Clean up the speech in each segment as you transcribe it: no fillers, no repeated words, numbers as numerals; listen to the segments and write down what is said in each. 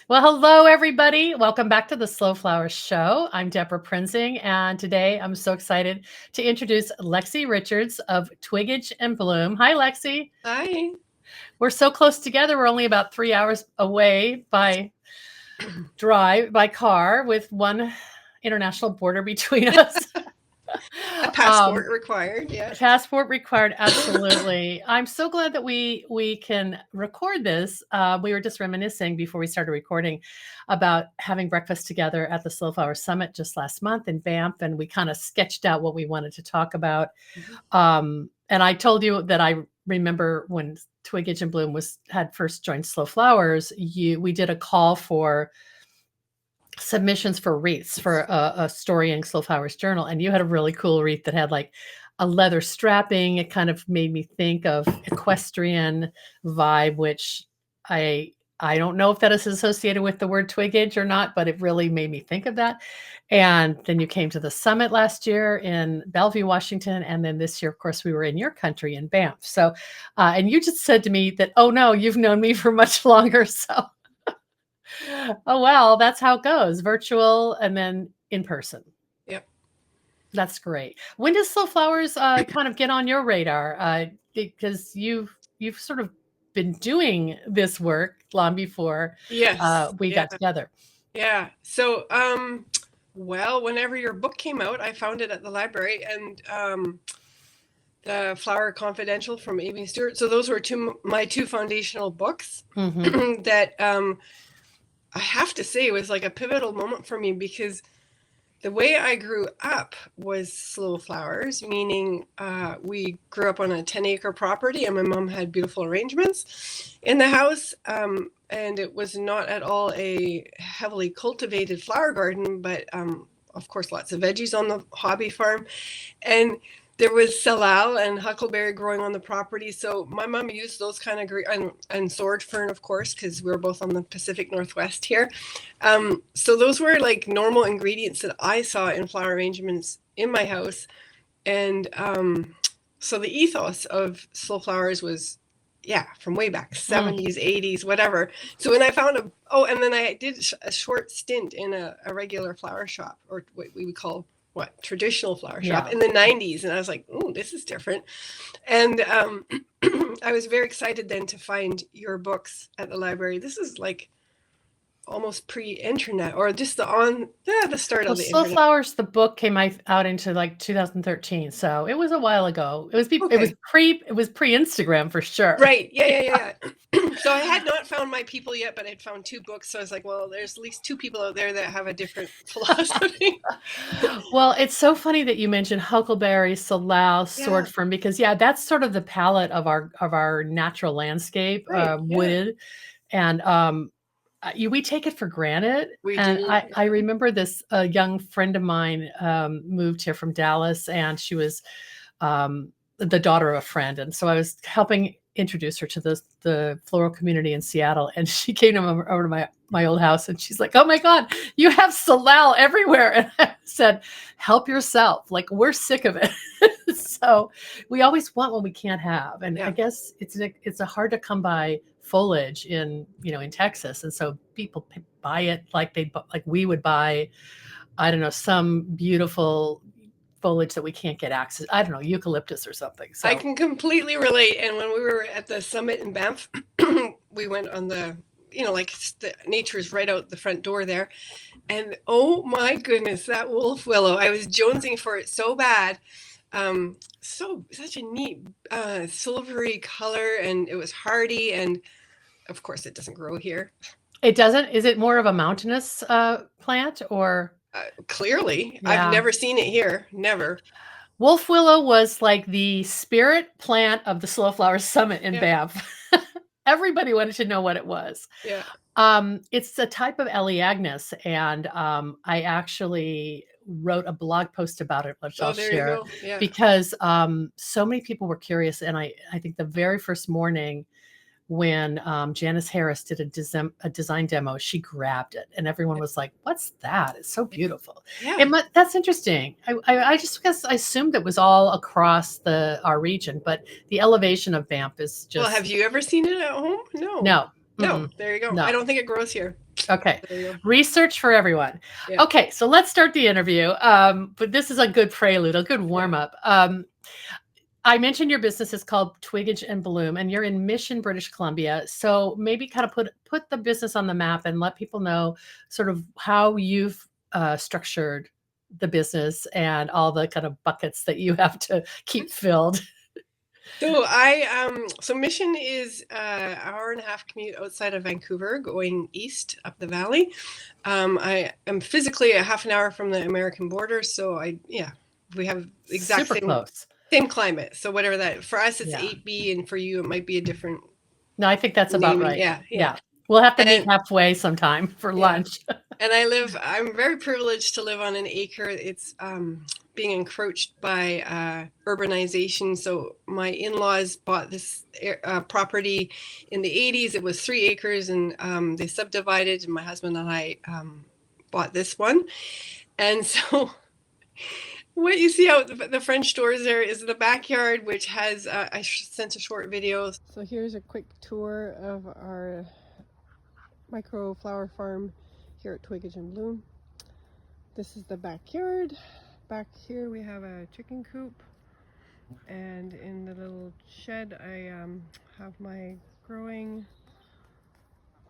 Well, hello, everybody. Welcome back to the Slow Flower Show. I'm Deborah Prinzing, and today I'm so excited to introduce Lexi Richards of Twiggage Bloom. Hi, Lexi. Hi. We're so close together. We're only about 3 hours away by car with one international border between us. A passport required, yeah. Passport required, absolutely. I'm so glad that we can record this. We were just reminiscing before we started recording about having breakfast together at the Slow Flower Summit just last month in Banff, and we kind of sketched out what we wanted to talk about. And I told you that I remember when Twiggage Bloom had first joined Slow Flowers, we did a call for submissions for wreaths for a story in Slow Flowers Journal, and you had a really cool wreath that had like a leather strapping. It kind of made me think of equestrian vibe, which I don't know if that is associated with the word twiggage or not, but it really made me think of that. And then you came to the summit last year in Bellevue, Washington, and then this year, of course, we were in your country in Banff. So, and you just said to me that, oh no, you've known me for much longer, so. Oh, well, that's how it goes. Virtual and then in person. Yep. That's great. When does Slow Flowers kind of get on your radar? Because you've sort of been doing this work long before we got together. Yeah. So, well, whenever your book came out, I found it at the library, and the Flower Confidential from Amy Stewart. So those were my two foundational books that I have to say was like a pivotal moment for me, because the way I grew up was slow flowers, meaning we grew up on a 10-acre property, and my mom had beautiful arrangements in the house. And it was not at all a heavily cultivated flower garden, but of course, lots of veggies on the hobby farm. And there was salal and huckleberry growing on the property. So my mom used those kind of and sword fern, of course, because we're both on the Pacific Northwest here. So those were like normal ingredients that I saw in flower arrangements in my house. And so the ethos of Slow Flowers was, from way back, 70s, 80s, whatever. So when I found and then I did a short stint in a regular flower shop, or what we would call traditional flower shop in the 90s. And I was like, oh, this is different. And I was very excited then to find your books at the library. This is like almost pre-internet, or just the start of the Slow internet. Flowers, the book came out into like 2013, so it was a while ago. It was pre-Instagram for sure. Right. Yeah. So I had not found my people yet, but I'd found two books. So I was like, well, there's at least two people out there that have a different philosophy. Well, it's so funny that you mentioned huckleberry, salal, sword fern, because that's sort of the palette of our natural landscape, wooded, and we take it for granted. I remember this young friend of mine moved here from Dallas, and she was the daughter of a friend, and so I was helping introduce her to the floral community in Seattle, and she came over to my old house, and she's like, oh my God, you have salal everywhere. And I said, help yourself. Like, we're sick of it. So we always want what we can't have. And I guess it's a hard to come by foliage in Texas. And so people buy it like we would buy, I don't know, some beautiful foliage that we can't get access. I don't know, eucalyptus or something. So I can completely relate. And when we were at the summit in Banff, we went on the nature is right out the front door there. And oh my goodness, that wolf willow, I was jonesing for it so bad. Such a neat silvery color, and it was hardy, and of course it doesn't grow here. It doesn't? Is it more of a mountainous plant, or? Clearly. I've never seen it here. Never. Wolf willow was like the spirit plant of the Slow Flowers Summit in Banff. Everybody wanted to know what it was. Yeah. It's a type of Elaeagnus, and I actually wrote a blog post about it, which I'll share, because so many people were curious. And I think the very first morning when Janice Harris did a design demo, she grabbed it, and everyone was like, what's that? It's so beautiful. Yeah. That's interesting. I just guess I assumed it was all across our region, but the elevation of Banff is just... Well, have you ever seen it at home? No. No, there you go. No. I don't think it grows here. Okay. There you go. Research for everyone. Yeah. Okay, so let's start the interview. But this is a good prelude, a good warm up. I mentioned your business is called Twiggage Bloom, and you're in Mission, British Columbia. So maybe kind of put the business on the map and let people know sort of how you've structured the business and all the kind of buckets that you have to keep filled. So so Mission is an hour-and-a-half commute outside of Vancouver, going east up the valley. I am physically a half an hour from the American border, so we have exact same climate. So whatever that for us, it's 8B, and for you, it might be a different. No, I think that's about right. Yeah. We'll have to meet halfway sometime for lunch. And I'm very privileged to live on an acre. It's being encroached by urbanization. So my in-laws bought this property in the 80s. It was 3 acres, and they subdivided, and my husband and I bought this one. And so what you see out the French doors there is the backyard, which has, I sent a short video. So here's a quick tour of our micro flower farm here at Twiggage Bloom. This is the backyard. Back here we have a chicken coop, and in the little shed I have my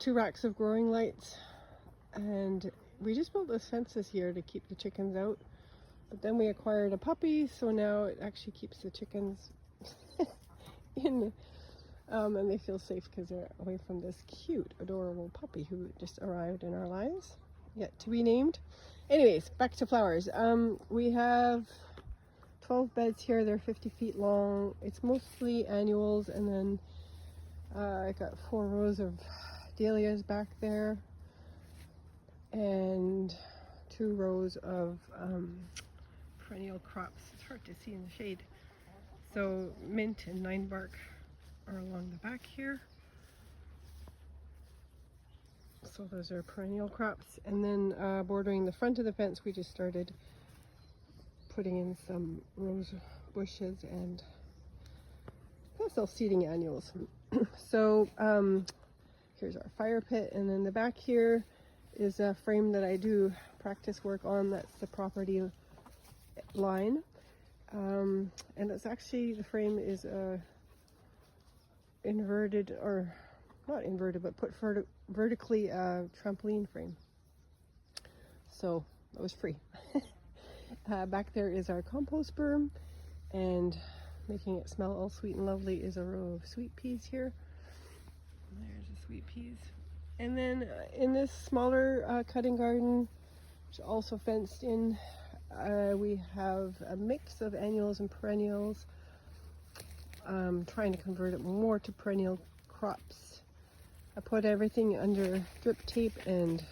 2 racks of growing lights, and we just built this fence this year to keep the chickens out, but then we acquired a puppy, so now it actually keeps the chickens in, and they feel safe because they're away from this cute, adorable puppy who just arrived in our lives, yet to be named. Anyways, back to flowers. We have 12 beds here. They're 50 feet long. It's mostly annuals, and then I got 4 rows of dahlias back there, and 2 rows of perennial crops. It's hard to see in the shade. So mint and 9-bark are along the back here. So those are perennial crops, and then bordering the front of the fence, we just started putting in some rose bushes and also seeding annuals. So here's our fire pit, and then the back here is a frame that I do practice work on. That's the property line, and it's actually, the frame is inverted, or not inverted, but put vertically trampoline frame. So that was free. Back there is our compost berm, and making it smell all sweet and lovely is a row of sweet peas here. There's the sweet peas. And then in this smaller cutting garden, which is also fenced in, we have a mix of annuals and perennials. Trying to convert it more to perennial crops. I put everything under drip tape and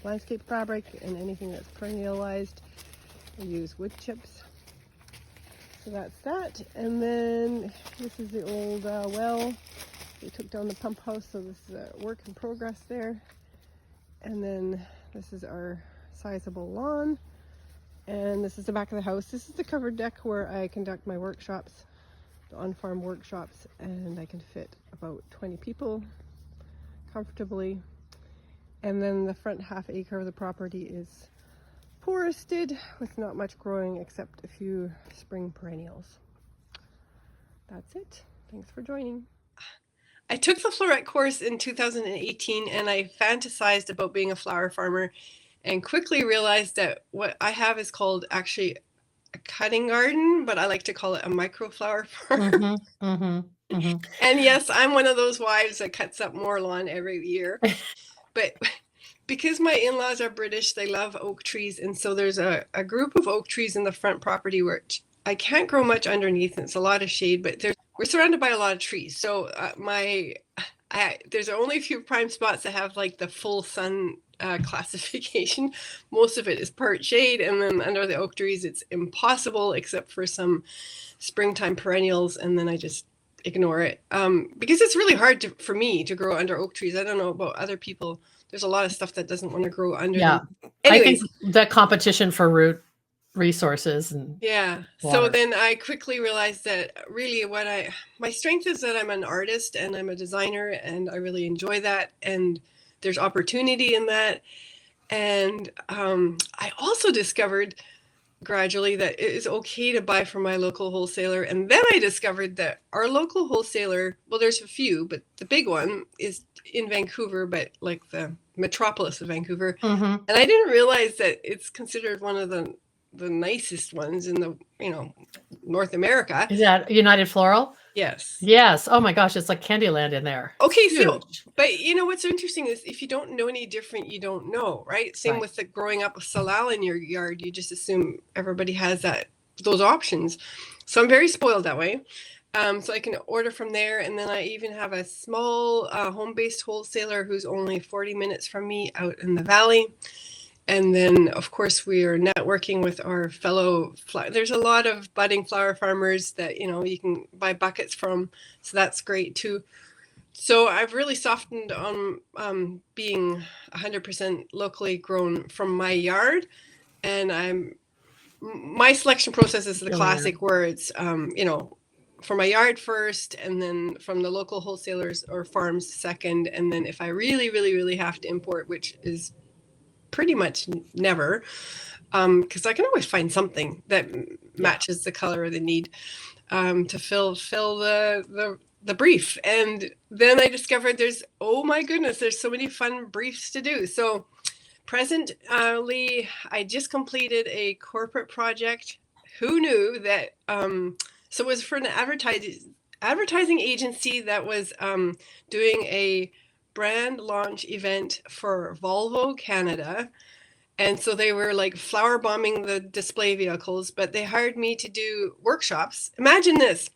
landscape fabric, and anything that's perennialized I use wood chips. So that's that. And then this is the old well. We took down the pump house, so this is a work in progress there. And then this is our sizable lawn, and this is the back of the house. This is the covered deck where I conduct my workshops, the on-farm workshops, and I can fit about 20 people comfortably. And then the front half acre of the property is forested with not much growing except a few spring perennials. That's it. Thanks for joining. I took the Floret course in 2018, and I fantasized about being a flower farmer, and quickly realized that what I have is called actually a cutting garden, but I like to call it a micro flower farm. And yes, I'm one of those wives that cuts up more lawn every year. But because my in-laws are British, they love oak trees, and so there's a group of oak trees in the front property where I can't grow much underneath, and it's a lot of shade, but we're surrounded by a lot of trees. So there's only a few prime spots that have like the full sun classification. Most of it is part shade, and then under the oak trees it's impossible except for some springtime perennials, and then I just ignore it because it's really hard for me to grow under oak trees. I don't know about other people. There's a lot of stuff that doesn't want to grow under them. Anyways, I think the competition for root resources and Yeah. So water. then I quickly realized that really my strength is that I'm an artist and I'm a designer and I really enjoy that. And there's opportunity in that. And I also discovered gradually that it is okay to buy from my local wholesaler. And then I discovered that our local wholesaler, well, there's a few, but the big one is in Vancouver, but like the metropolis of Vancouver. Mm-hmm. And I didn't realize that it's considered one of the nicest ones in the, North America. Is that United Floral? Yes. Yes. Oh my gosh, it's like Candyland in there. Okay, It's so, huge. but what's interesting is if you don't know any different, you don't know, right? Same Right. with the growing up with salal in your yard, you just assume everybody has those options. So I'm very spoiled that way. So I can order from there, and then I even have a small home-based wholesaler who's only 40 minutes from me out in the valley. And then, of course, we are networking with our fellow. There's a lot of budding flower farmers that you can buy buckets from, so that's great too. So I've really softened on being 100% locally grown from my yard, and my selection process is the classic where it's from my yard first, and then from the local wholesalers or farms second, and then if I really, really, really have to import, which is pretty much never, because I can always find something that matches the color or the need to fill the brief. And then I discovered oh my goodness, there's so many fun briefs to do. So presently, I just completed a corporate project. Who knew that? So it was for an advertising agency that was doing a brand launch event for Volvo Canada. And so they were like flower bombing the display vehicles, but they hired me to do workshops. Imagine this,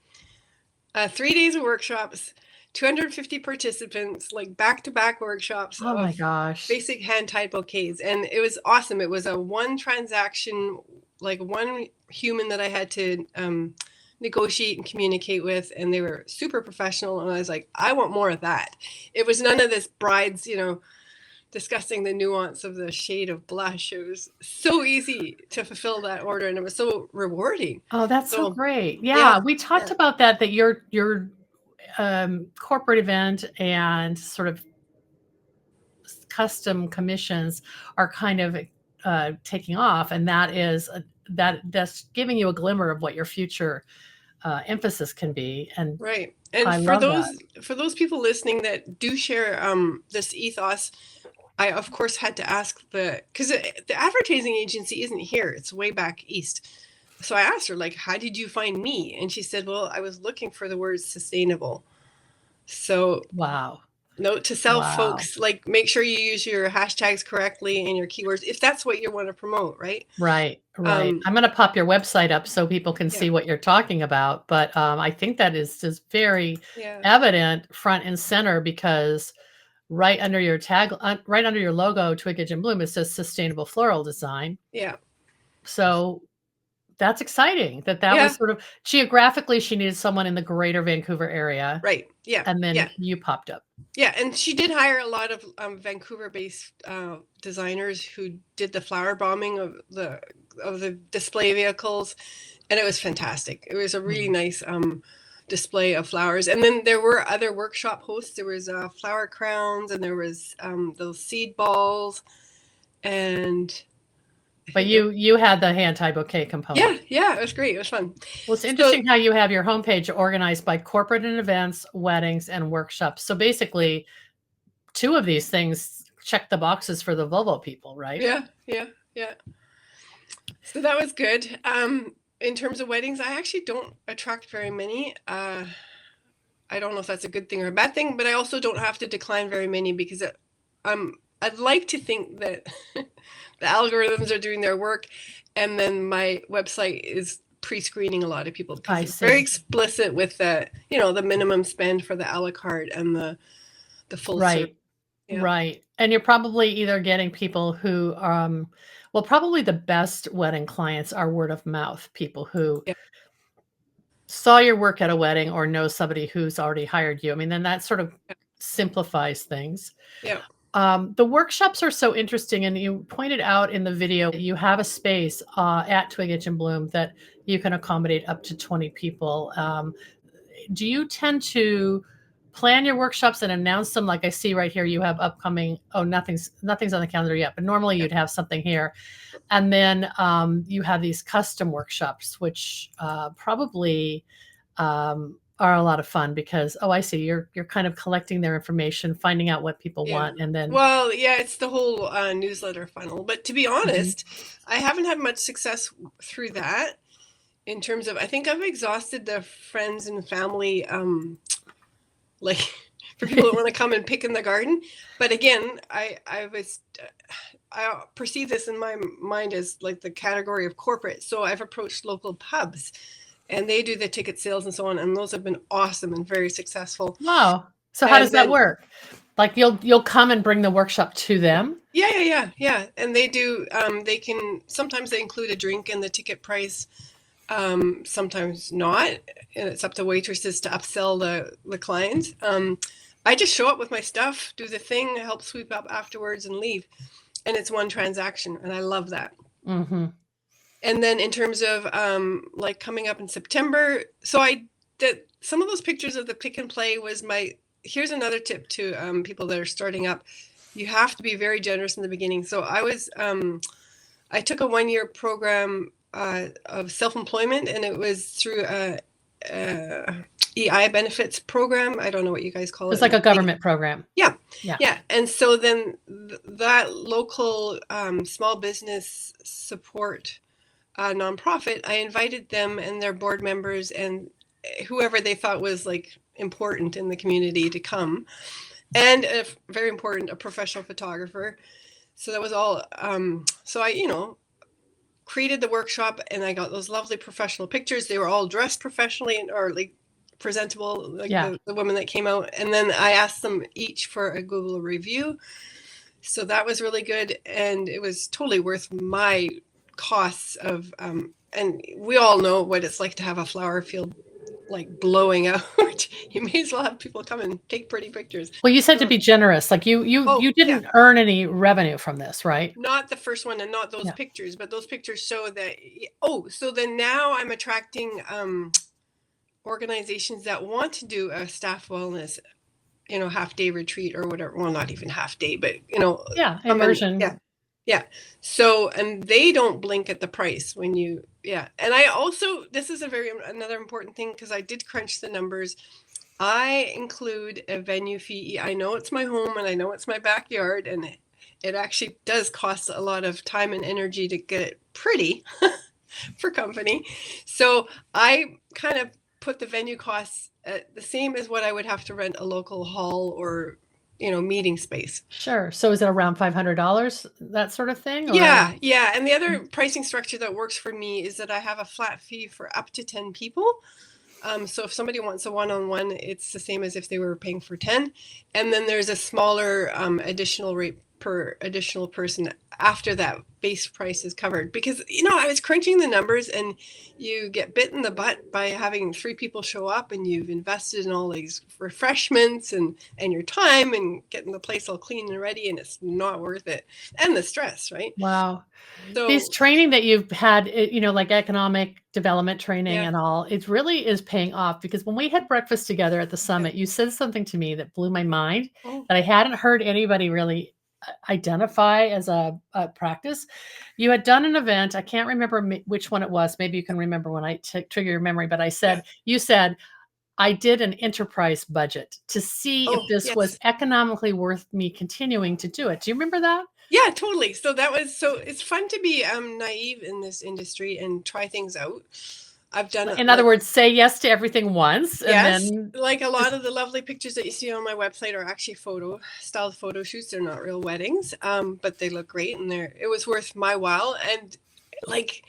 3 days of workshops, 250 participants, like back-to-back workshops. Oh my gosh. Basic hand-tied bouquets. And it was awesome. It was a one transaction, like one human that I had to negotiate and communicate with, and they were super professional. And I was like, I want more of that. It was none of this brides, discussing the nuance of the shade of blush. It was so easy to fulfill that order, and it was so rewarding. Oh, that's so great. Yeah, we talked about that your corporate event and sort of custom commissions are kind of taking off, and that's giving you a glimmer of what your future emphasis can be. And right. And for those people listening that do share this ethos, I of course had to ask because the advertising agency isn't here, it's way back east. So I asked her, like, how did you find me? And she said, well, I was looking for the word sustainable. So wow. Note to self, folks, like, make sure you use your hashtags correctly and your keywords if that's what you want to promote, right? Right. I'm going to pop your website up so people can see what you're talking about. But I think that is just very evident front and center, because right under your tag, right under your logo, Twiggage Bloom, it says sustainable floral design. Yeah. So that's exciting that was sort of geographically, she needed someone in the greater Vancouver area. Right. Yeah. And then you popped up. Yeah. And she did hire a lot of Vancouver-based designers who did the flower bombing of the display vehicles. And it was fantastic. It was a really nice display of flowers. And then there were other workshop hosts. There was flower crowns, and there was those seed balls. But you had the hand-tied bouquet component. Yeah, it was great. It was fun. Well, it's interesting how you have your homepage organized by corporate and events, weddings, and workshops. So basically, two of these things check the boxes for the Volvo people, right? Yeah. So that was good. In terms of weddings, I actually don't attract very many. I don't know if that's a good thing or a bad thing, but I also don't have to decline very many because I'd like to think that the algorithms are doing their work, and then my website is pre-screening a lot of people because it's very explicit with the minimum spend for the a la carte and the full service. Right. And you're probably either getting people who probably the best wedding clients are word of mouth, people who saw your work at a wedding or know somebody who's already hired you. I mean, then that sort of simplifies things. Yeah. The workshops are so interesting, and you pointed out in the video that you have a space at Twiggage and Bloom that you can accommodate up to 20 people. Do you tend to plan your workshops and announce them? Like I see right here, you have upcoming. Oh, nothing's on the calendar yet, but normally you'd have something here, and then you have these custom workshops, which probably are a lot of fun because I see you're kind of collecting their information, finding out what people want, and then well, yeah, it's the whole newsletter funnel. But to be honest, I haven't had much success through that. In terms of, I think I've exhausted the friends and family, like for people that want to come and pick in the garden. But again, I perceive this in my mind as like the category of corporate. So I've approached local pubs, and they do the ticket sales and so on, and those have been awesome and very successful. Wow. So how does that work? Like you'll come and bring the workshop to them? Yeah. And they do. Sometimes they include a drink in the ticket price. Sometimes not, and it's up to waitresses to upsell the clients. I just show up with my stuff, do the thing, help sweep up afterwards, and leave. And it's one transaction, and I love that. Mm-hmm. And then in terms of like coming up in September, so I did some of those pictures of the pick and play was here's another tip to people that are starting up. You have to be very generous in the beginning. So I took a 1-year program of self-employment, and it was through a EI benefits program. I don't know what you guys call it. It's like a government program. Yeah. And so then that local small business support nonprofit, I invited them and their board members and whoever they thought was like important in the community to come, and very important, a professional photographer. So that was all. So I, created the workshop, and I got those lovely professional pictures. They were all dressed professionally or like presentable, like the women that came out. And then I asked them each for a Google review. So that was really good. And it was totally worth my costs of, and we all know what it's like to have a flower field like blowing out. You may as well have people come and take pretty pictures. Well, you said to be generous. Like you didn't earn any revenue from this, right? Not the first one, and not those pictures, but those pictures show that. So then now I'm attracting organizations that want to do a staff wellness, half-day retreat or whatever. Well, not even half-day, but immersion. Yeah. So, and they don't blink at the price when you, And I also, this is another important thing, because I did crunch the numbers. I include a venue fee. I know it's my home, and I know it's my backyard, and it actually does cost a lot of time and energy to get it pretty for company. So I kind of put the venue costs at the same as what I would have to rent a local hall or meeting space. Sure. So is it around $500, that sort of thing? Or? Yeah. And the other pricing structure that works for me is that I have a flat fee for up to 10 people. So if somebody wants a one-on-one, it's the same as if they were paying for 10. And then there's a smaller additional rate per additional person after that base price is covered. Because, I was crunching the numbers, and you get bit in the butt by having 3 people show up, and you've invested in all these refreshments and your time and getting the place all clean and ready, and it's not worth it. And the stress, right? Wow. So these training that you've had, like economic development training and all, it really is paying off, because when we had breakfast together at the summit, you said something to me that blew my mind that I hadn't heard anybody really identify as a practice. You had done an event. I can't remember which one it was. Maybe you can remember when I trigger your memory, but you said, I did an enterprise budget to see if this was economically worth me continuing to do it. Do you remember that? Yeah, totally. So it's fun to be naive in this industry and try things out. I've done it. In other words, say yes to everything once. Yes, and then like a lot of the lovely pictures that you see on my website are actually styled photo shoots. They're not real weddings, but they look great, and it was worth my while. And like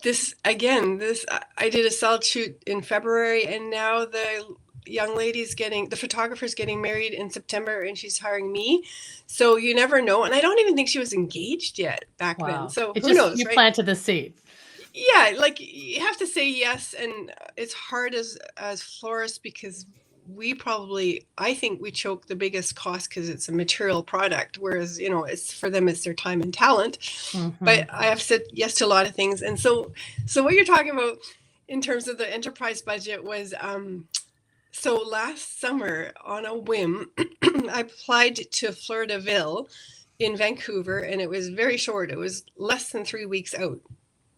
this, I did a salad shoot in February, and now the young lady's the photographer's getting married in September, and she's hiring me. So you never know. And I don't even think she was engaged yet back then. So who knows? You planted the seed. Yeah, like you have to say yes, and it's hard as florists, because I think we choke the biggest cost because it's a material product, whereas, it's for them, it's their time and talent. But I have said yes to a lot of things. And so what you're talking about in terms of the enterprise budget was, so last summer on a whim, I applied to Floridaville in Vancouver, and it was very short. It was less than 3 weeks out.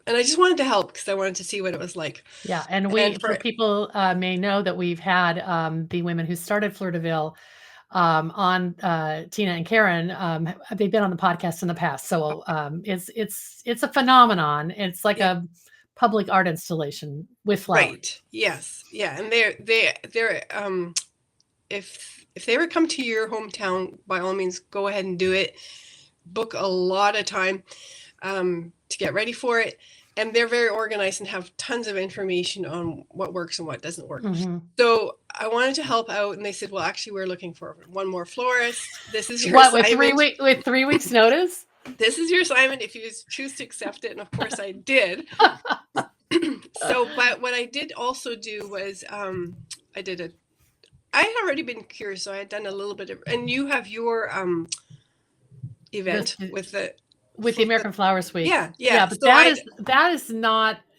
And I just wanted to help because I wanted to see what it was like. Yeah. And for people may know that we've had the women who started Floridaville on Tina and Karen. They've been on the podcast in the past. So it's a phenomenon. It's like a public art installation with flowers. Right. Yes. Yeah. And they're if they ever come to your hometown, by all means, go ahead and do it. Book a lot of time to get ready for it. And they're very organized and have tons of information on what works and what doesn't work. So I wanted to help out, and they said, well, actually, we're looking for one more florist. This is your assignment. With 3 weeks notice? This is your assignment if you choose to accept it. And of course I did. So, but what I did also do was I had already been curious, so I had done a little bit of, and you have your event with the American Flowers Week. Yeah. But so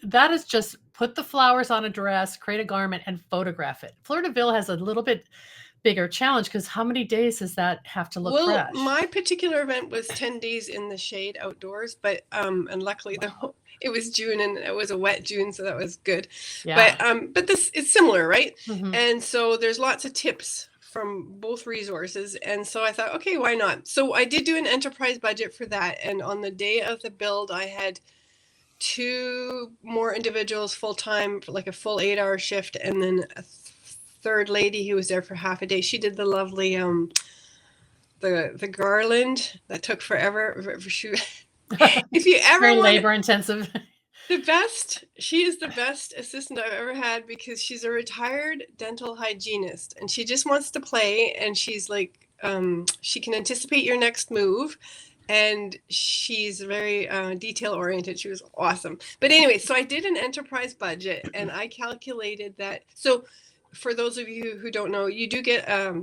that is just put the flowers on a dress, create a garment, and photograph it. Floridaville has a little bit bigger challenge because how many days does that have to look fresh? My particular event was 10 days in the shade outdoors, but and luckily it was June and it was a wet June, so that was good. Yeah. But it's similar, right? And so there's lots of tips from both resources. And so I thought, okay, why not? So I did do an enterprise budget for that. And on the day of the build, I had 2 more individuals full-time, like a full 8-hour shift. And then a third lady who was there for half a day. She did the lovely, the garland that took forever. If you ever very labor intensive. She is the best assistant I've ever had because she's a retired dental hygienist and she just wants to play, and she's like, she can anticipate your next move, and she's very detail oriented. She was awesome. But anyway, so I did an enterprise budget and I calculated that. So for those of you who don't know, you do get a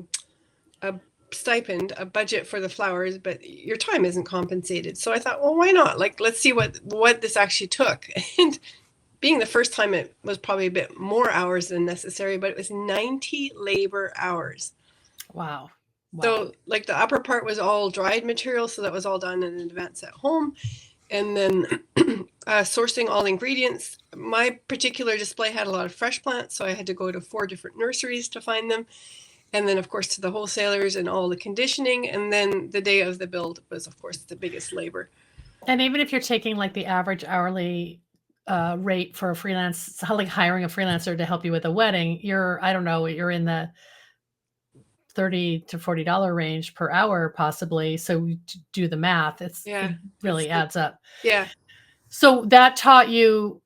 stipend, a budget for the flowers, but your time isn't compensated. So I thought, well, why not? Like, let's see what this actually took. And being the first time, it was probably a bit more hours than necessary, but it was 90 labor hours. Wow. So like the upper part was all dried material. So that was all done in advance at home. And then sourcing all ingredients. My particular display had a lot of fresh plants, so I had to go to 4 different nurseries to find them. And then, of course, to the wholesalers and all the conditioning. And then the day of the build was, of course, the biggest labor. And even if you're taking like the average hourly rate for a freelance, like hiring a freelancer to help you with a wedding, you're in the $30 to $40 range per hour, possibly. So do the math. It really adds up. Yeah. So that taught you,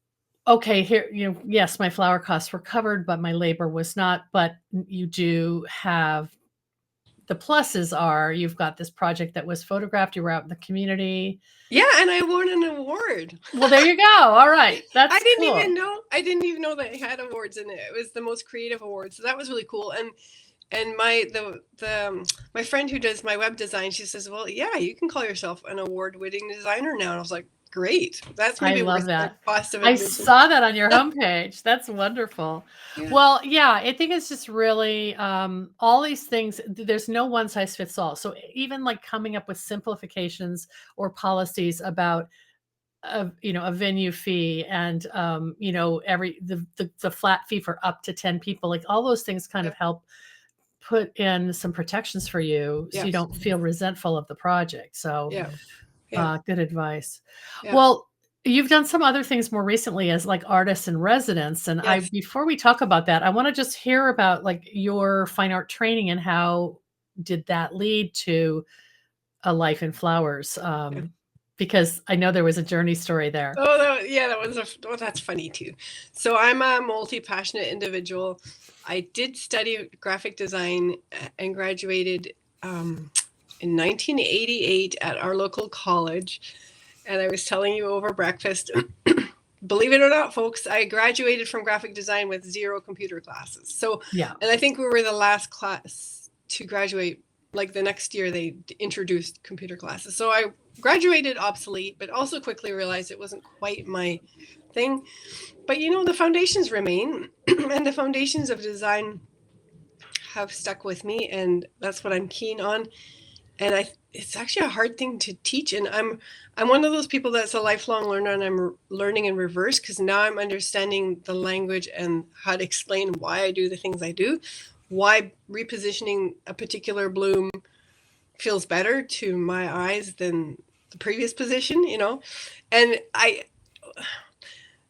okay, here, yes, my flower costs were covered, but my labor was not. But you do have the pluses are you've got this project that was photographed. You were out in the community. Yeah, and I won an award. Well, there you go. All right, that's I didn't cool. even know that it had awards in it. It was the most creative award, so that was really cool. And my friend who does my web design, she says, well, yeah, you can call yourself an award-winning designer now. And I was like, great. That's going to be worth the cost of admission. I saw that on your homepage. That's wonderful. Yeah. Well, yeah, I think it's just really all these things. There's no one size fits all. So even like coming up with simplifications or policies about a venue fee and the flat fee for up to 10 people, like all those things kind of help put in some protections for you so you don't feel resentful of the project. So good advice. Yeah. Well, you've done some other things more recently as like artist-in-residence. And before we talk about that, I want to just hear about like your fine art training and how did that lead to a life in flowers? Because I know there was a journey story there. That's funny too. So I'm a multi-passionate individual. I did study graphic design and graduated in 1988 at our local college. And I was telling you over breakfast, believe it or not, folks, I graduated from graphic design with 0 computer classes. So, Yeah. and I think we were the last class to graduate. Like the next year, they introduced computer classes. So I graduated obsolete, but also quickly realized it wasn't quite my thing. But the foundations remain, and the foundations of design have stuck with me, and that's what I'm keen on. And it's actually a hard thing to teach, and I'm one of those people that's a lifelong learner, and I'm learning in reverse, because now I'm understanding the language and how to explain why I do the things I do, why repositioning a particular bloom feels better to my eyes than the previous position, and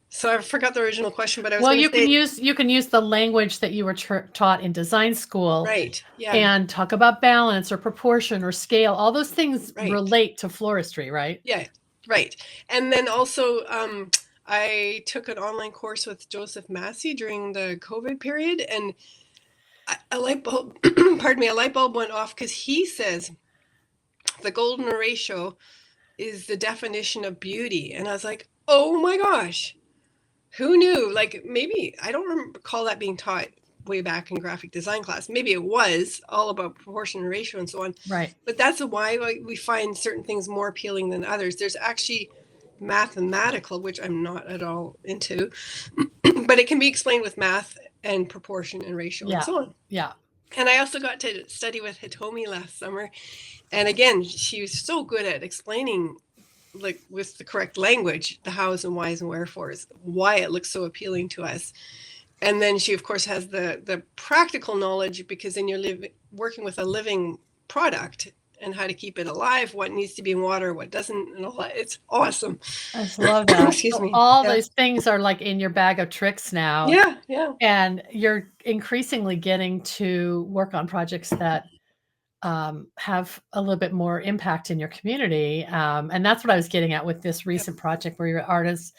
so I forgot the original question, but I was Well, going to say, you can use the language that you were taught in design school, right? Yeah, and talk about balance or proportion or scale. All those things right. relate to floristry, right? Yeah, right. And then also, I took an online course with Joseph Massey during the COVID period, and a light bulb, pardon me, a light bulb went off, because he says the golden ratio is the definition of beauty. And I was like, oh my gosh, who knew? Like, maybe, I don't recall that being taught way back in graphic design class. Maybe it was all about proportion and ratio and so on. Right. But that's why we find certain things more appealing than others. There's actually mathematical, which I'm not at all into, but it can be explained with math and proportion and ratio and so on. Yeah. And I also got to study with Hitomi last summer. And again, she was so good at explaining, like with the correct language, the hows and whys and wherefores, why it looks so appealing to us. And then she, of course, has the practical knowledge, because then you're working with a living product and how to keep it alive, what needs to be in water, what doesn't, and all that. It's awesome. I just love that. Excuse me. All those things are like in your bag of tricks now. Yeah, yeah. And you're increasingly getting to work on projects that have a little bit more impact in your community. And that's what I was getting at with this recent project where you're artists.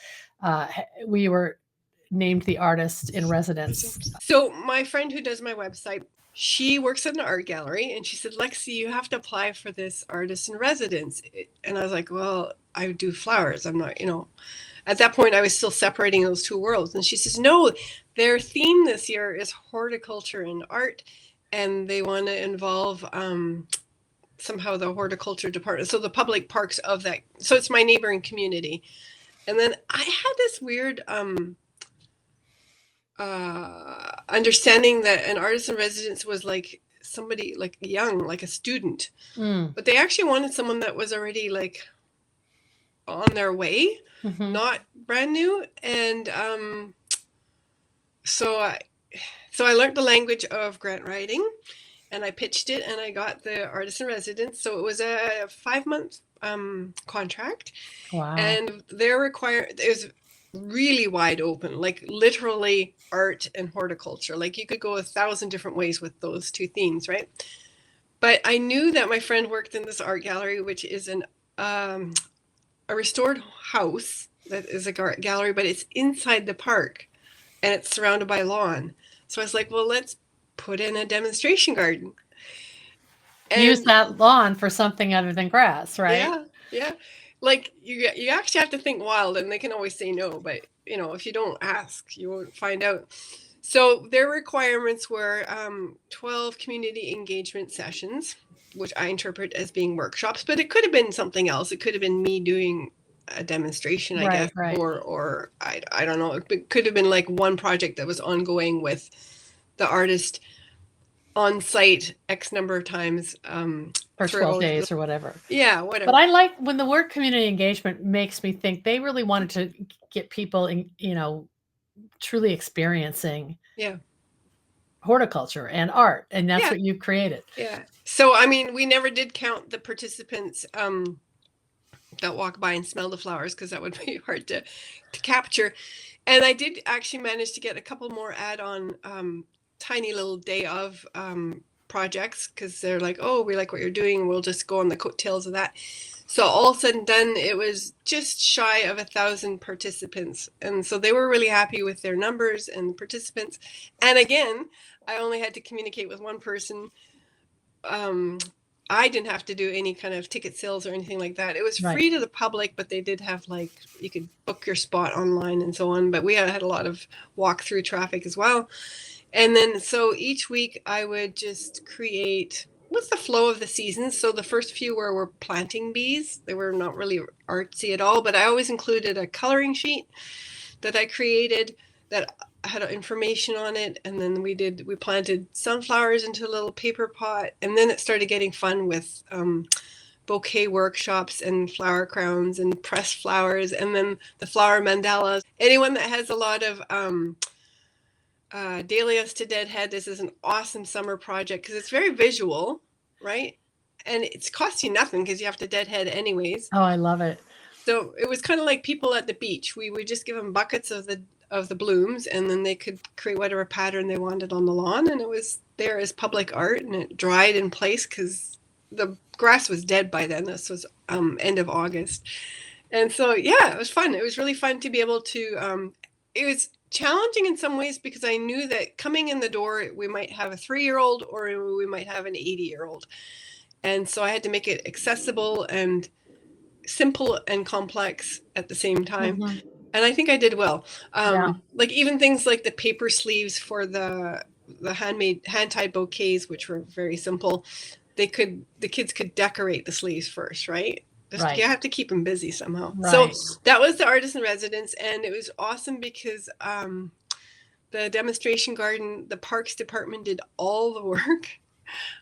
We were named the artist-in-residence. So my friend who does my website, she works at an art gallery, and she said, Lexi, you have to apply for this artist-in-residence. And I was like, well, I do flowers. I'm not, at that point I was still separating those two worlds. And she says, no, their theme this year is horticulture and art, and they want to involve somehow the horticulture department, so the public parks of that. So it's my neighboring community. And then I had this weird understanding that an artist in residence was like somebody like young, like a student, but they actually wanted someone that was already like on their way, not brand new. And so I learned the language of grant writing, and I pitched it, and I got the artist in residence. So it was a 5-month contract. Wow. And it was really wide open, like literally art and horticulture. Like you could go 1,000 different ways with those two themes, right? But I knew that my friend worked in this art gallery, which is a restored house that is a gallery, but it's inside the park, and it's surrounded by lawn. So I was like, well, let's put in a demonstration garden. And use that lawn for something other than grass, right? Yeah, yeah. Like you actually have to think wild, and they can always say no, but if you don't ask, you won't find out. So their requirements were 12 community engagement sessions, which I interpret as being workshops, but it could have been something else. It could have been me doing a demonstration, I guess, right. or I don't know. It could have been like one project that was ongoing with the artist on site X number of times for 12 days or whatever. Yeah, whatever. But I like when the word community engagement makes me think they really wanted to get people in, truly experiencing horticulture and art, and that's what you've created. Yeah. So I mean, we never did count the participants that walk by and smell the flowers, because that would be hard to capture. And I did actually manage to get a couple more add-on tiny little day of projects, because they're like, oh, we like what you're doing, we'll just go on the coattails of that. So all said and done, it was just shy of 1,000 participants, and so they were really happy with their numbers and participants. And again, I only had to communicate with one person I didn't have to do any kind of ticket sales or anything like that. It was Right. free to the public, but they did have like, you could book your spot online and so on. But we had a lot of walk-through traffic as well. And then so each week I would just create what's the flow of the season. So the first few were planting bees. They were not really artsy at all, but I always included a coloring sheet that I created that had information on it. And then we planted sunflowers into a little paper pot. And then it started getting fun with bouquet workshops and flower crowns and pressed flowers. And then the flower mandalas. Anyone that has a lot of dahlias to deadhead, this is an awesome summer project because it's very visual, right? And it's cost you nothing because you have to deadhead anyways. Oh, I love it. So it was kind of like people at the beach. We would just give them buckets of the blooms, and then they could create whatever pattern they wanted on the lawn, and it was there as public art, and it dried in place because the grass was dead by then. This was end of August. And so, yeah, it was fun. It was really fun to be able to, it was challenging in some ways because I knew that coming in the door, we might have a 3-year-old or we might have an 80-year-old. And so I had to make it accessible and simple and complex at the same time. Mm-hmm. And I think I did well. Yeah. Like even things like the paper sleeves for the hand-tied bouquets, which were very simple. The kids could decorate the sleeves first, right? Right. You have to keep them busy somehow. Right. So that was the artist-in-residence, and it was awesome because the demonstration garden, the parks department did all the work.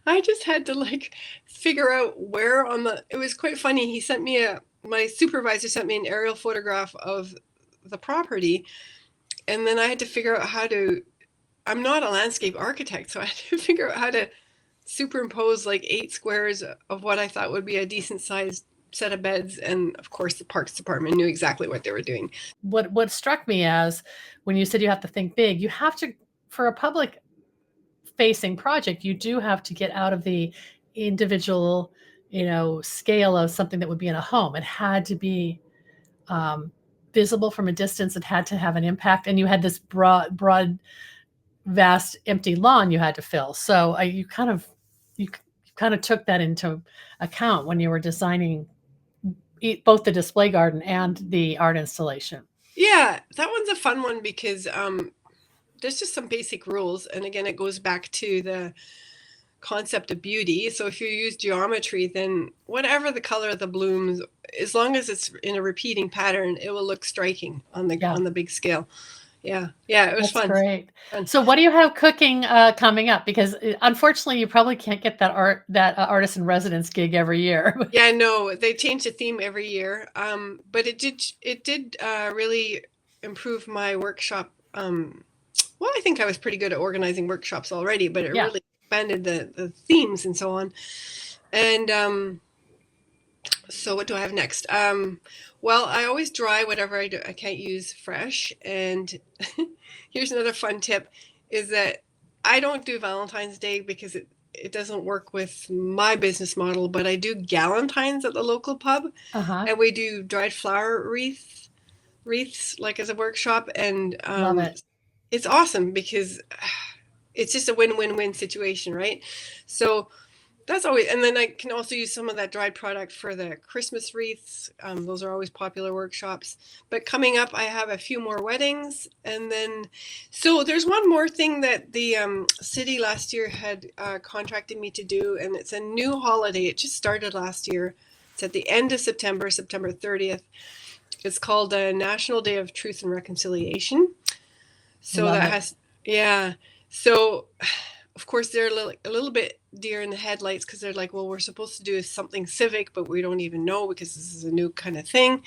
I just had to like figure out where on the. It was quite funny. He sent me my supervisor sent me an aerial photograph of the property, and then I had to figure out how to. I'm not a landscape architect, so I had to figure out how to superimpose like 8 squares of what I thought would be a decent sized set of beds, and of course the parks department knew exactly what they were doing. What struck me as when you said you have to think big, you have to, for a public facing project, you do have to get out of the individual, scale of something that would be in a home. It had to be visible from a distance. It had to have an impact, and you had this broad, vast, empty lawn you had to fill. So you kind of took that into account when you were designing both the display garden and the art installation. Yeah, that one's a fun one because there's just some basic rules. And again, it goes back to the concept of beauty. So if you use geometry, then whatever the color of the blooms, as long as it's in a repeating pattern, it will look striking on the big scale. Yeah, it was fun. Great. So what do you have cooking coming up? Because unfortunately, you probably can't get that artist-in-residence gig every year. Yeah, no, they change the theme every year. But it did really improve my workshop. Well, I think I was pretty good at organizing workshops already, but it really expanded the themes and so on. And so what do I have next? Well, I always dry whatever I do. I can't use fresh. And here's another fun tip is that I don't do Valentine's Day because it doesn't work with my business model, but I do galentines at the local pub. And we do dried flower wreaths like as a workshop. And love it. It's awesome because it's just a win-win-win situation, right? So that's always, and then I can also use some of that dried product for the Christmas wreaths. Those are always popular workshops. But coming up, I have a few more weddings. And then, so there's one more thing that the city last year had contracted me to do, and it's a new holiday. It just started last year. It's at the end of September 30th. It's called the National Day of Truth and Reconciliation. So So, of course, they're a little bit deer in the headlights because they're like, well, we're supposed to do something civic, but we don't even know because this is a new kind of thing.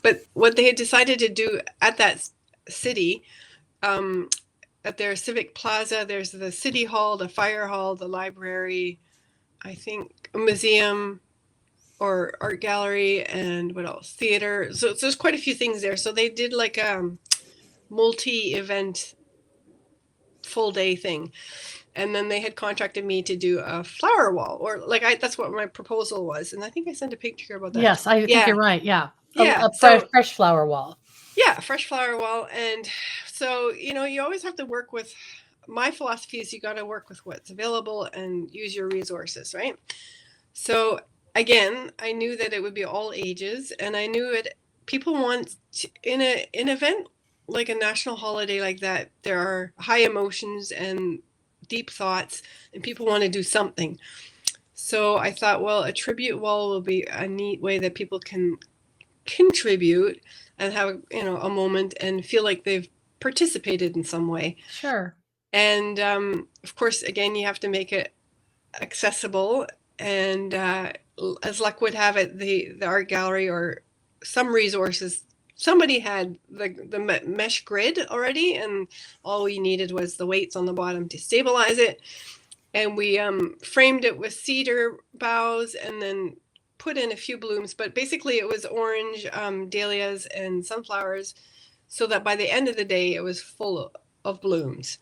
But what they had decided to do at that city, at their civic plaza, there's the city hall, the fire hall, the library, I think a museum or art gallery, and what else? Theater. So there's quite a few things there. So they did like a multi-event full day thing. And then they had contracted me to do a flower wall, or that's what my proposal was. And I think I sent a picture about that. Yes, I think you're right. Yeah. Yeah. A fresh flower wall. Yeah, fresh flower wall. And so, you always have to work with, my philosophy is you got to work with what's available and use your resources, right? So again, I knew that it would be all ages, and I knew it. People want in an event like a national holiday like that, there are high emotions and deep thoughts, and people want to do something. So I thought, well, a tribute wall will be a neat way that people can contribute and have, a moment and feel like they've participated in some way. Sure. And of course, again, you have to make it accessible. And as luck would have it, the art gallery or some resources, somebody had the mesh grid already, and all we needed was the weights on the bottom to stabilize it. And we framed it with cedar boughs and then put in a few blooms, but basically it was orange dahlias and sunflowers, so that by the end of the day it was full of blooms,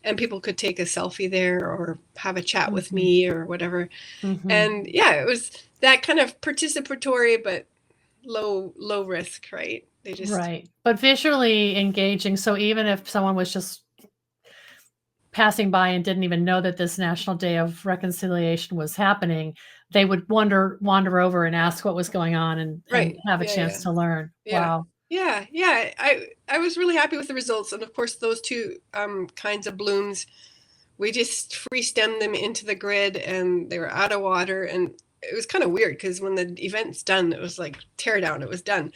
and people could take a selfie there or have a chat with me or whatever. And yeah, it was that kind of participatory but low risk, right? They just right, but visually engaging. So even if someone was just passing by and didn't even know that this National Day of Reconciliation was happening, they would wander over and ask what was going on and have a chance to learn. Wow. Yeah. I was really happy with the results. And of course, those two kinds of blooms, we just free stemmed them into the grid, and they were out of water. And it was kind of weird because when the event's done, it was like tear down, it was done.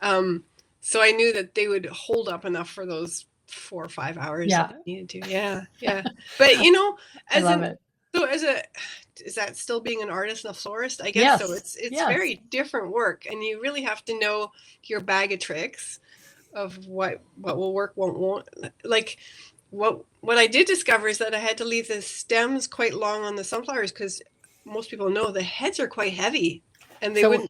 So I knew that they would hold up enough for those 4 or 5 hours that they needed to. Yeah. But is that still being an artist and a florist? I guess so. It's very different work, and you really have to know your bag of tricks of what will work, won't. Like what I did discover is that I had to leave the stems quite long on the sunflowers, because most people know the heads are quite heavy, and they wouldn't.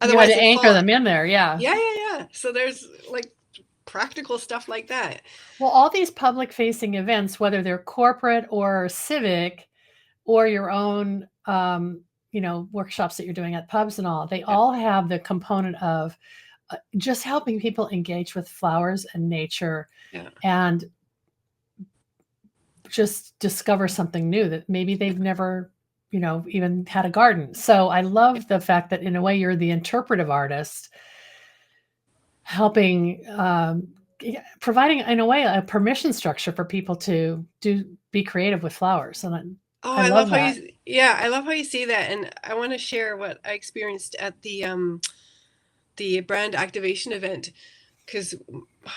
Otherwise, you had to anchor them in there. Yeah. So there's like practical stuff like that. Well, all these public facing events, whether they're corporate or civic or your own workshops that you're doing at pubs and all, they all have the component of just helping people engage with flowers and nature and just discover something new that maybe they've never even had a garden. So I love the fact that in a way you're the interpretive artist, helping, providing in a way a permission structure for people to be creative with flowers. And I love how I love how you see that. And I want to share what I experienced at the brand activation event, because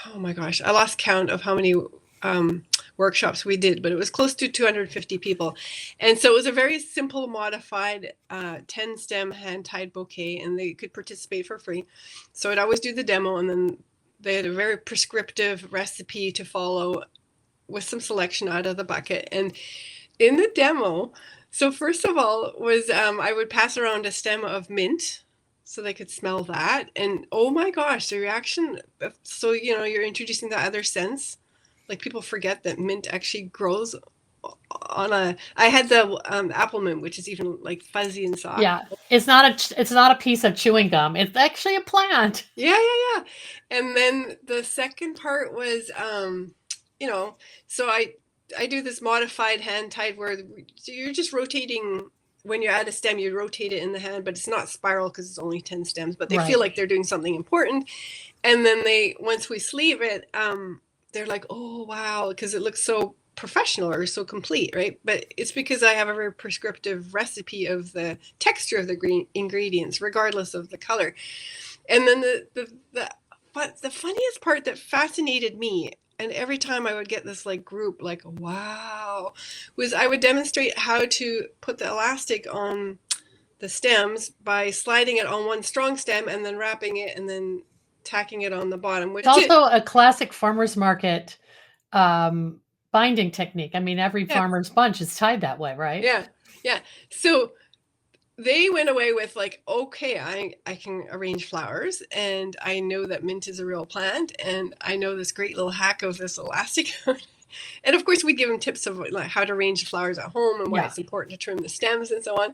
oh my gosh, I lost count of how many workshops we did, but it was close to 250 people. And so it was a very simple modified 10 stem hand tied bouquet, and they could participate for free. So I'd always do the demo, and then they had a very prescriptive recipe to follow with some selection out of the bucket. And in the demo, so first of all was I would pass around a stem of mint so they could smell that. And oh my gosh, the reaction. So, you're introducing the other sense. Like, people forget that mint actually grows on I had the apple mint, which is even like fuzzy and soft. Yeah, it's not a piece of chewing gum. It's actually a plant. Yeah. And then the second part was, so I do this modified hand tied where you're just rotating. When you're at a stem, you rotate it in the hand, but it's not spiral because it's only 10 stems, but they feel like they're doing something important. And then once we sleeve it, they're like, oh, wow, because it looks so professional or so complete, right? But it's because I have a very prescriptive recipe of the texture of the green ingredients, regardless of the color. And then but the funniest part that fascinated me, and every time I would get this like group, like, wow, was I would demonstrate how to put the elastic on the stems by sliding it on one strong stem and then wrapping it and then tacking it on the bottom. Which it's also a classic farmer's market binding technique. I mean, every farmer's bunch is tied that way, right? Yeah. So they went away with like, okay, I can arrange flowers, and I know that mint is a real plant, and I know this great little hack of this elastic. And of course, we give them tips of like how to arrange flowers at home and why it's important to trim the stems and so on.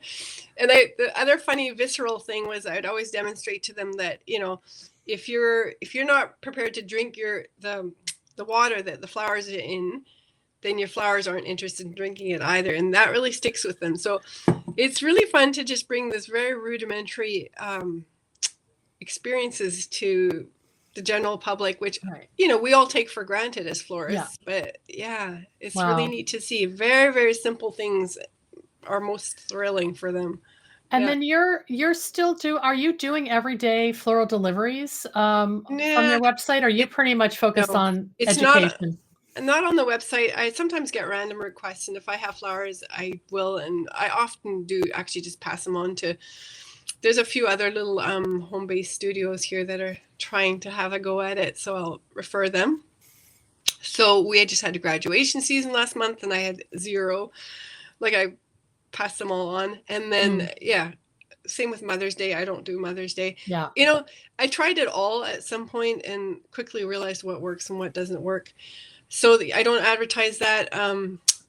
And the other funny visceral thing was I'd always demonstrate to them that, if you're not prepared to drink the water that the flowers are in, then your flowers aren't interested in drinking it either. And that really sticks with them. So it's really fun to just bring this very rudimentary experiences to the general public, which, Right. we all take for granted as florists. Yeah. But yeah, it's really Wow. neat to see. Very, very simple things are most thrilling for them. And Yeah. then are you doing everyday floral deliveries from Nah, your website? Or are you pretty much focused no, on it's education? not on the website. I sometimes get random requests, and if I have flowers, I will. And I often do actually just pass them on to. There's a few other little home-based studios here that are trying to have a go at it, so I'll refer them. So we had just had a graduation season last month, and I had 0. Like, I passed them all on, and then same with Mother's Day. I don't do Mother's Day. Yeah. I tried it all at some point and quickly realized what works and what doesn't work. So I don't advertise that.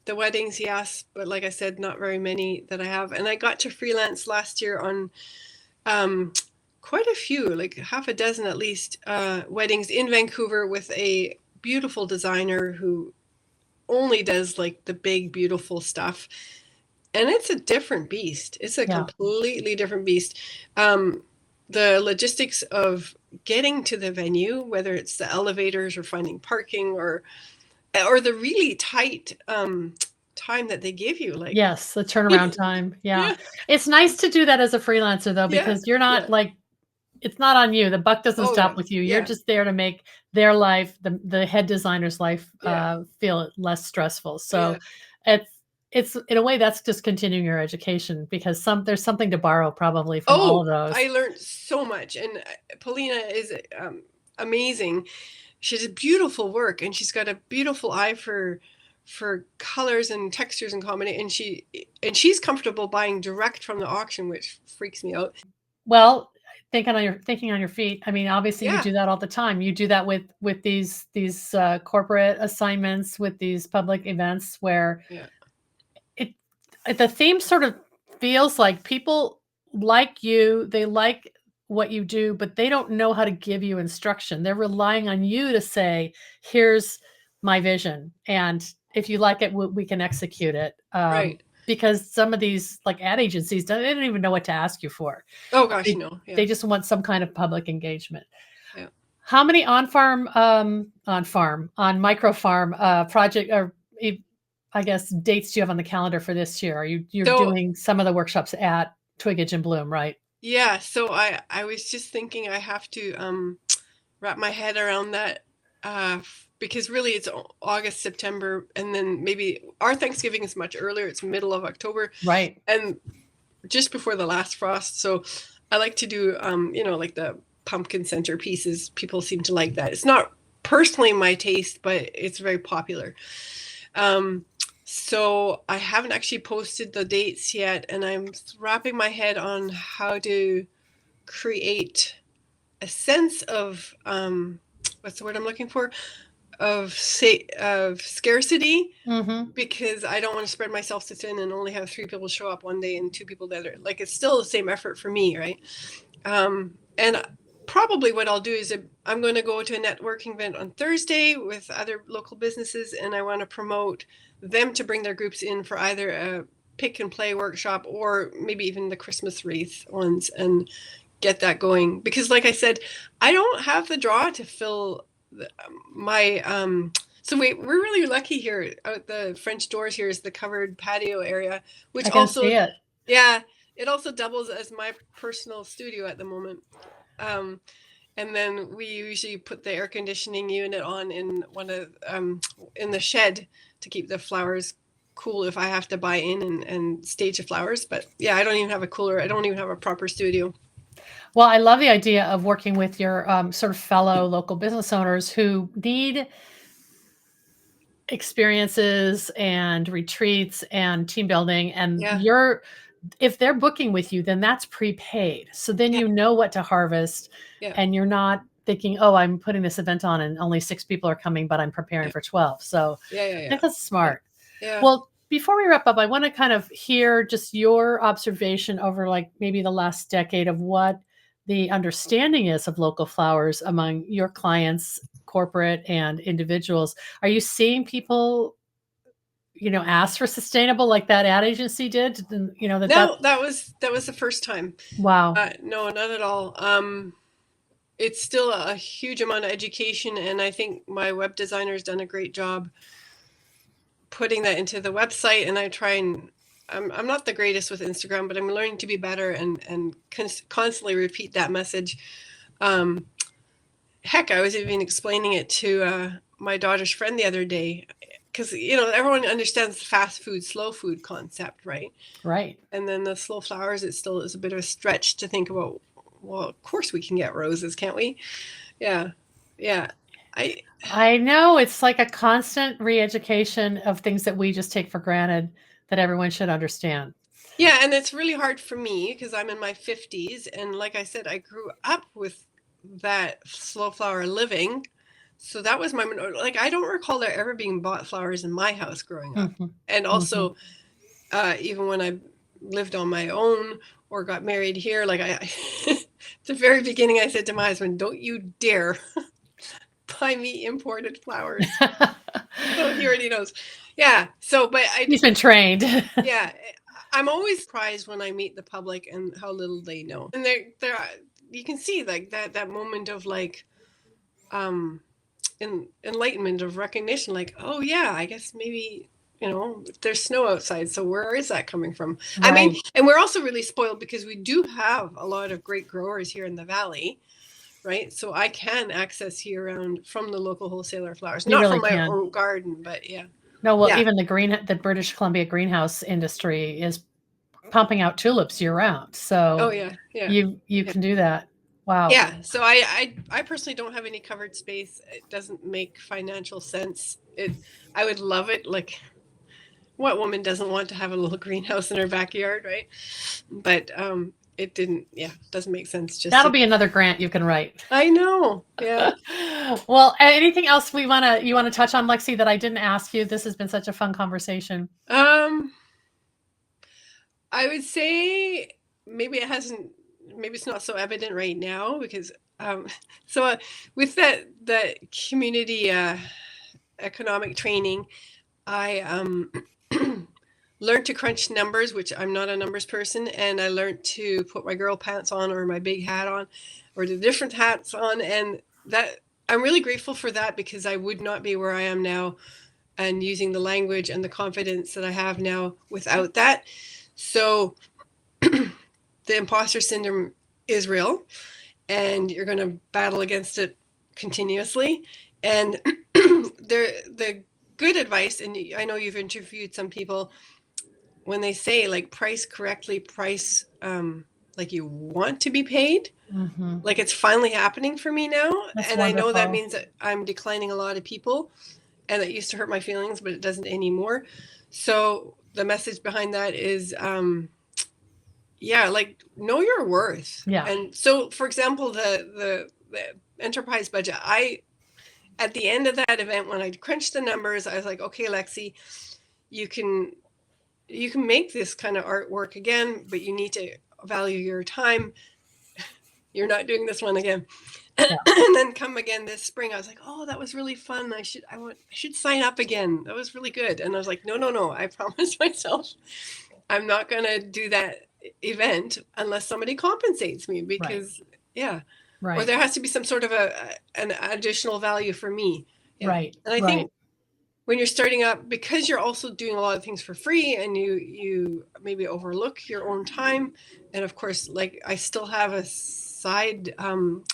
The weddings, yes, but like I said, not very many that I have. And I got to freelance last year on quite a few, like half a dozen at least, weddings in Vancouver with a beautiful designer who only does like the big, beautiful stuff. And it's a different beast. It's a completely different beast. The logistics of getting to the venue, whether it's the elevators or finding parking or the really tight time that they give you, like, Yes, the turnaround time. Yeah. It's nice to do that as a freelancer though, because you're not it's not on you. The buck doesn't stop with you. You're just there to make their life, the head designer's life, feel less stressful. So it's in a way that's just continuing your education, because there's something to borrow probably from all of those. I learned so much. And Paulina is amazing. She does beautiful work, and she's got a beautiful eye for colors and textures and combination. And she's comfortable buying direct from the auction, which freaks me out. Well, thinking on your feet. I mean, obviously you do that all the time. You do that with these corporate assignments, with these public events where the theme sort of feels like people like you, they like what you do, but they don't know how to give you instruction. They're relying on you to say, here's my vision, and if you like it, we can execute it. Right. Because some of these like ad agencies, they don't even know what to ask you for. Oh gosh, no. Yeah. They just want some kind of public engagement. Yeah. How many on micro farm project, or I guess, dates do you have on the calendar for this year? Are you're doing some of the workshops at Twiggage Bloom, right? Yeah. So I was just thinking I have to wrap my head around that, because really it's August, September, and then maybe our Thanksgiving is much earlier. It's middle of October. Right. And just before the last frost. So I like to do, like the pumpkin center pieces. People seem to like that. It's not personally my taste, but it's very popular. So I haven't actually posted the dates yet, and I'm wrapping my head on how to create a sense of, what's the word I'm looking for? Of scarcity, because I don't want to spread myself so thin and only have 3 people show up one day and 2 people that are like, it's still the same effort for me, right? And probably what I'll do is I'm going to go to a networking event on Thursday with other local businesses, and I want to promote them to bring their groups in for either a pick and play workshop or maybe even the Christmas wreath ones, and get that going. Because like I said, I don't have the draw to fill my so we're really lucky here out the French doors. Here is the covered patio area, which also it also doubles as my personal studio at the moment. And then we usually put the air conditioning unit on in one of in the shed to keep the flowers cool if I have to buy in and stage the flowers. But yeah, I don't even have a cooler. I don't even have a proper studio. Well, I love the idea of working with your sort of fellow local business owners who need experiences and retreats and team building. And if they're booking with you, then that's prepaid. So then you know what to harvest, and you're not thinking, oh, I'm putting this event on and only 6 people are coming, but I'm preparing for 12. So I think that's smart. Yeah. Well, before we wrap up, I want to kind of hear just your observation over like maybe the last decade of what the understanding is of local flowers among your clients, corporate and individuals. Are you seeing people, asked for sustainable like that ad agency did? No, that was the first time. Wow. No, not at all. It's still a huge amount of education, and I think my web designer's done a great job putting that into the website. And I'm not the greatest with Instagram, but I'm learning to be better and constantly repeat that message. Heck, I was even explaining it to my daughter's friend the other day, because everyone understands the fast food, slow food concept, right? Right. And then the slow flowers, it still is a bit of a stretch to think about. Well, of course we can get roses, can't we? Yeah. I know, it's like a constant re-education of things that we just take for granted that everyone should understand. Yeah, and it's really hard for me because I'm in my 50s, and like I said, I grew up with that slow flower living. So that was I don't recall there ever being bought flowers in my house growing up. Mm-hmm. And also, even when I lived on my own or got married here, like at the very beginning, I said to my husband, "Don't you dare buy me imported flowers." So he already knows. Yeah. So, but he's been trained. Yeah. I'm always surprised when I meet the public and how little they know. And they're you can see like that moment of like enlightenment, of recognition, like, oh yeah, I guess maybe there's snow outside, so where is that coming from? Right. I mean, and we're also really spoiled because we do have a lot of great growers here in the valley, right? So I can access year-round from the local wholesaler flowers, not really from my own garden, but yeah. No, well, even the British Columbia greenhouse industry is pumping out tulips year-round, so you can do that. Wow. Yeah. So I personally don't have any covered space. It doesn't make financial sense. I would love it. Like, what woman doesn't want to have a little greenhouse in her backyard, right? But it doesn't make sense. That'll be another grant you can write. I know. Yeah. Well, anything else you want to touch on, Lexi, that I didn't ask you? This has been such a fun conversation. I would say maybe it's not so evident right now because with that community economic training, I learned to crunch numbers, which I'm not a numbers person, and I learned to put my girl pants on or my big hat on or the different hats on, and that I'm really grateful for that because I would not be where I am now and using the language and the confidence that I have now without that. So the imposter syndrome is real, and you're going to battle against it continuously. And the good advice, and I know you've interviewed some people, when they say like price correctly, price like you want to be paid, like it's finally happening for me now. That's and wonderful. I know that means that I'm declining a lot of people, and that used to hurt my feelings, but it doesn't anymore. So the message behind that is, like, know your worth. Yeah. And so, for example, the enterprise budget, at the end of that event, when I crunched the numbers, I was like, okay, Lexi, you can make this kind of artwork again, but you need to value your time. You're not doing this one again. Yeah. And then come again this spring. I was like, oh, that was really fun. I should sign up again. That was really good. And I was like, no. I promised myself I'm not going to do that event unless somebody compensates me because right. Or there has to be some sort of an additional value for me. Yeah. Right. And I think when you're starting up, because you're also doing a lot of things for free and you maybe overlook your own time. And of course, like I still have a side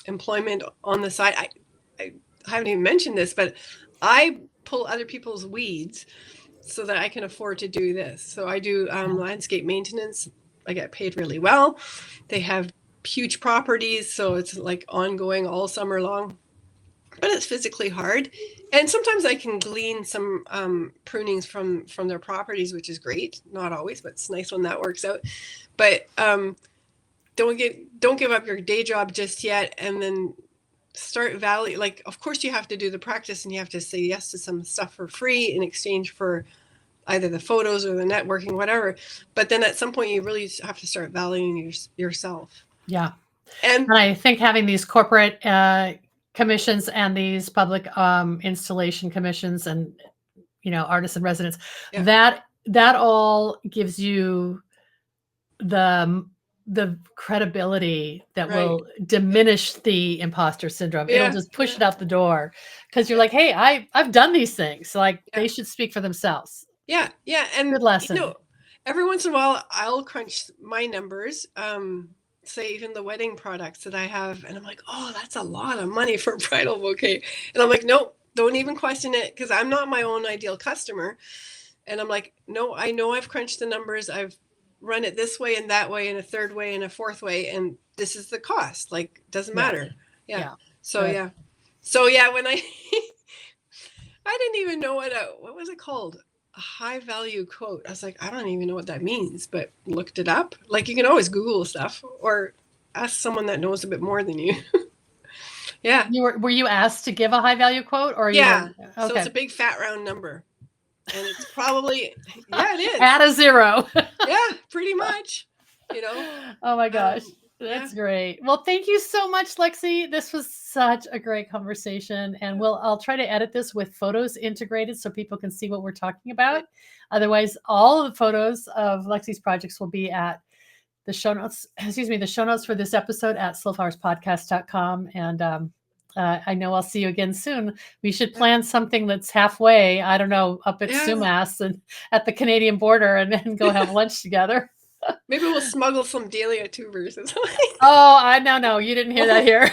employment on the side. I haven't even mentioned this, but I pull other people's weeds so that I can afford to do this. So I do landscape maintenance. I get paid really well. They have huge properties, so it's like ongoing all summer long, but it's physically hard. And sometimes I can glean some prunings from their properties, which is great. Not always, but it's nice when that works out. But don't give up your day job just yet, and then start value. Like, of course, you have to do the practice, and you have to say yes to some stuff for free in exchange for either the photos or the networking, whatever. But then at some point, you really have to start valuing yourself. Yeah. And I think having these corporate commissions and these public installation commissions and artist in residence, Yeah. that all gives you the credibility that Right. will diminish the imposter syndrome. It'll Yeah. just push Yeah. it out the door because you're like, hey, I've done these things. So like Yeah. they should speak for themselves. Yeah. Yeah. And Good lesson. every once in a while I'll crunch my numbers. Say even the wedding products that I have, and I'm like, oh, that's a lot of money for a bridal bouquet. And I'm like, no, don't even question it, because I'm not my own ideal customer. And I'm like, no, I know I've crunched the numbers. I've run it this way and that way and a third way and a fourth way, and this is the cost. Like, doesn't matter. Yeah. So Good. yeah. So yeah, when I I didn't even know what was it called? A high value quote. I was like, I don't even know what that means, but looked it up. Like, you can always Google stuff or ask someone that knows a bit more than you. Yeah. Were you asked to give a high value quote, or Yeah. you were, So okay. it's a big fat round number. And it's probably, yeah, it is. Add a zero. Yeah, pretty much. Oh my gosh. That's great. Well, thank you so much, Lexi. This was such a great conversation. And I'll try to edit this with photos integrated so people can see what we're talking about. Right. Otherwise, all of the photos of Lexi's projects will be at the show notes for this episode at slowflowerspodcast.com. And I know I'll see you again soon. We should plan something that's halfway, I don't know, up at Sumas and at the Canadian border, and then go have lunch together. Maybe we'll smuggle some dahlia tubers or something. Oh, no, you didn't hear that here.